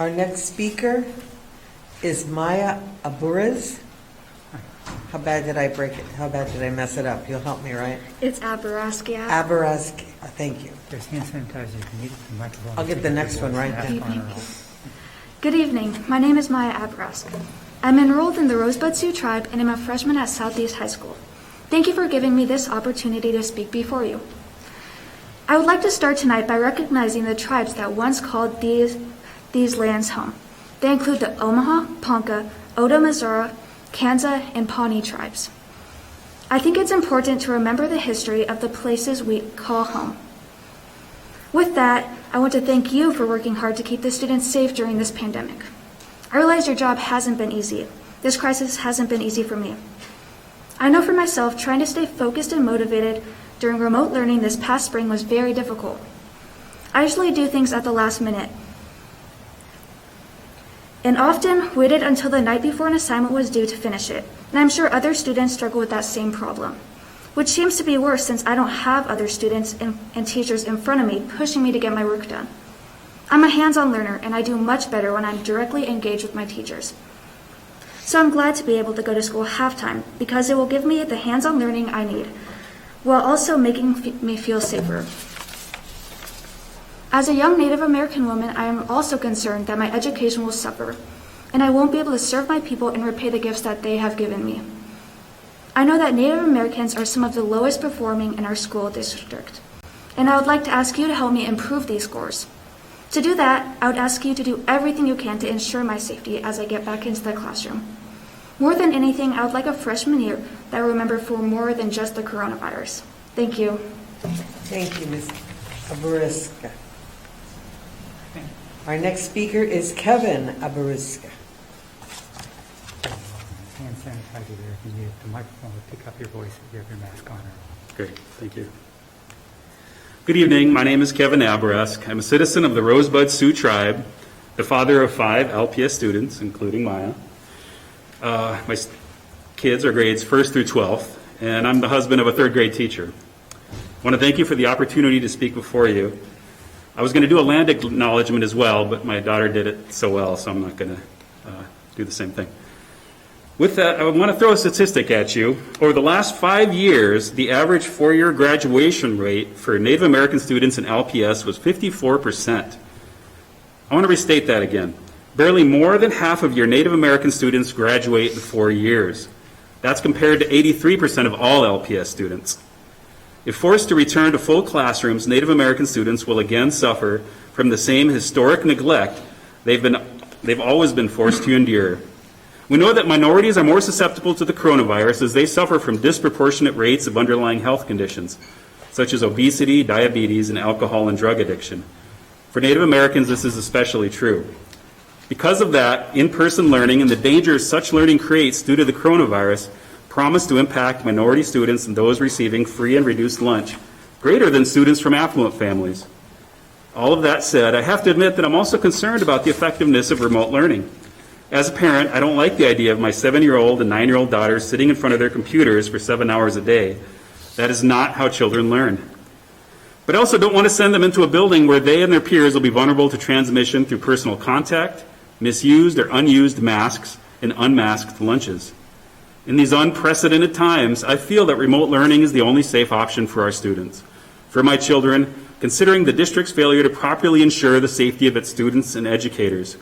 Our next speaker is Maya Abourezk. How bad did I break it? How bad did I mess it up? You'll help me, right? It's Abourezk, yeah. Abourezk. Thank you. There's hand sanitizer. If you need it, the microphone. I'll get the next one right then. Good evening. My name is Maya Abourezk. I'm enrolled in the Rosebud Sioux Tribe and I'm a freshman at Southeast High School. Thank you for giving me this opportunity to speak before you. I would like to start tonight by recognizing the tribes that once called these lands home. They include the Omaha, Ponca, Oda Mazara, Kanza, and Pawnee tribes. I think it's important to remember the history of the places we call home. With that, I want to thank you for working hard to keep the students safe during this pandemic. I realize your job hasn't been easy. This crisis hasn't been easy for me. I know for myself, trying to stay focused and motivated during remote learning this past spring was very difficult. I usually do things at the last minute, and often waited until the night before an assignment was due to finish it. And I'm sure other students struggle with that same problem, which seems to be worse since I don't have other students and teachers in front of me pushing me to get my work done. I'm a hands-on learner, and I do much better when I'm directly engaged with my teachers. So I'm glad to be able to go to school half-time because it will give me the hands-on learning I need, while also making me feel safer. As a young Native American woman, I am also concerned that my education will suffer, and I won't be able to serve my people and repay the gifts that they have given me. I know that Native Americans are some of the lowest performing in our school district, and I would like to ask you to help me improve these scores. To do that, I would ask you to do everything you can to ensure my safety as I get back into the classroom. More than anything, I would like a freshman year that I remember for more than just the coronavirus. Thank you. Thank you, Ms. Abourezk. Our next speaker is Kevin Abourezk. Hand sanitizer there. If you need it, the microphone will pick up your voice if you have your mask on. Great, thank you. Good evening, my name is Kevin Abourezk. I'm a citizen of the Rosebud Sioux Tribe, the father of 5 LPS students, including Maya. My kids are grades 1st through 12th, and I'm the husband of a 3rd grade teacher. I want to thank you for the opportunity to speak before you. I was going to do a land acknowledgement as well, but my daughter did it so well, so I'm not going to do the same thing. With that, I want to throw a statistic at you. Over the last 5 years, the average 4-year graduation rate for Native American students in LPS was 54%. I want to restate that again. Barely more than half of your Native American students graduate in 4 years. That's compared to 83% of all LPS students. If forced to return to full classrooms, Native American students will again suffer from the same historic neglect they've always been forced to endure. We know that minorities are more susceptible to the coronavirus as they suffer from disproportionate rates of underlying health conditions, such as obesity, diabetes, and alcohol and drug addiction. For Native Americans, this is especially true. Because of that, in-person learning and the dangers such learning creates due to the coronavirus promise to impact minority students and those receiving free and reduced lunch greater than students from affluent families. All of that said, I have to admit that I'm also concerned about the effectiveness of remote learning. As a parent, I don't like the idea of my 7-year-old and 9-year-old daughters sitting in front of their computers for 7 hours a day. That is not how children learn. But I also don't want to send them into a building where they and their peers will be vulnerable to transmission through personal contact, misused or unused masks, and unmasked lunches. In these unprecedented times, I feel that remote learning is the only safe option for our students. For my children, considering the district's failure to properly ensure the safety of its students and educators.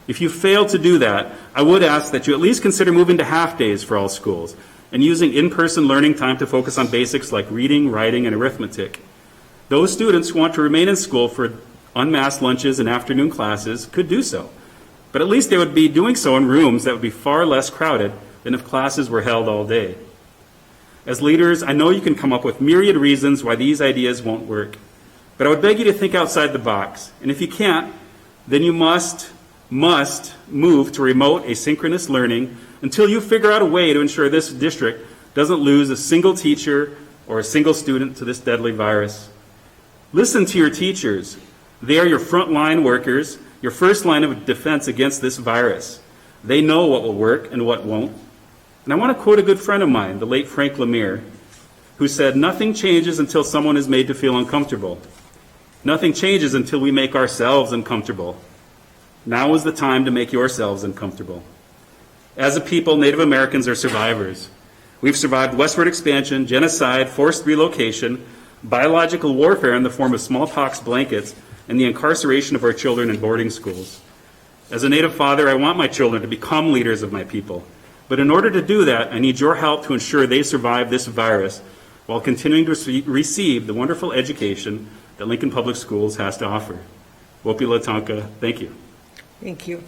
If you fail to do that, I would ask that you at least consider moving to half days for all schools and using in-person learning time to focus on basics like reading, writing, and arithmetic. Those students who want to remain in school for unmasked lunches and afternoon classes could do so, but at least they would be doing so in rooms that would be far less crowded than if classes were held all day. As leaders, I know you can come up with myriad reasons why these ideas won't work, but I would beg you to think outside the box. And if you can't, then you must move to remote asynchronous learning until you figure out a way to ensure this district doesn't lose a single teacher or a single student to this deadly virus. Listen to your teachers. They are your frontline workers, your first line of defense against this virus. They know what will work and what won't. And I want to quote a good friend of mine, the late Frank Lemire, who said, "Nothing changes until someone is made to feel uncomfortable. Nothing changes until we make ourselves uncomfortable." Now is the time to make yourselves uncomfortable. As a people, Native Americans are survivors. We've survived westward expansion, genocide, forced relocation, biological warfare in the form of smallpox blankets, and the incarceration of our children in boarding schools. As a Native father, I want my children to become leaders of my people. But in order to do that, I need your help to ensure they survive this virus while continuing to receive the wonderful education that Lincoln Public Schools has to offer. Wopi Latanka, thank you. Thank you.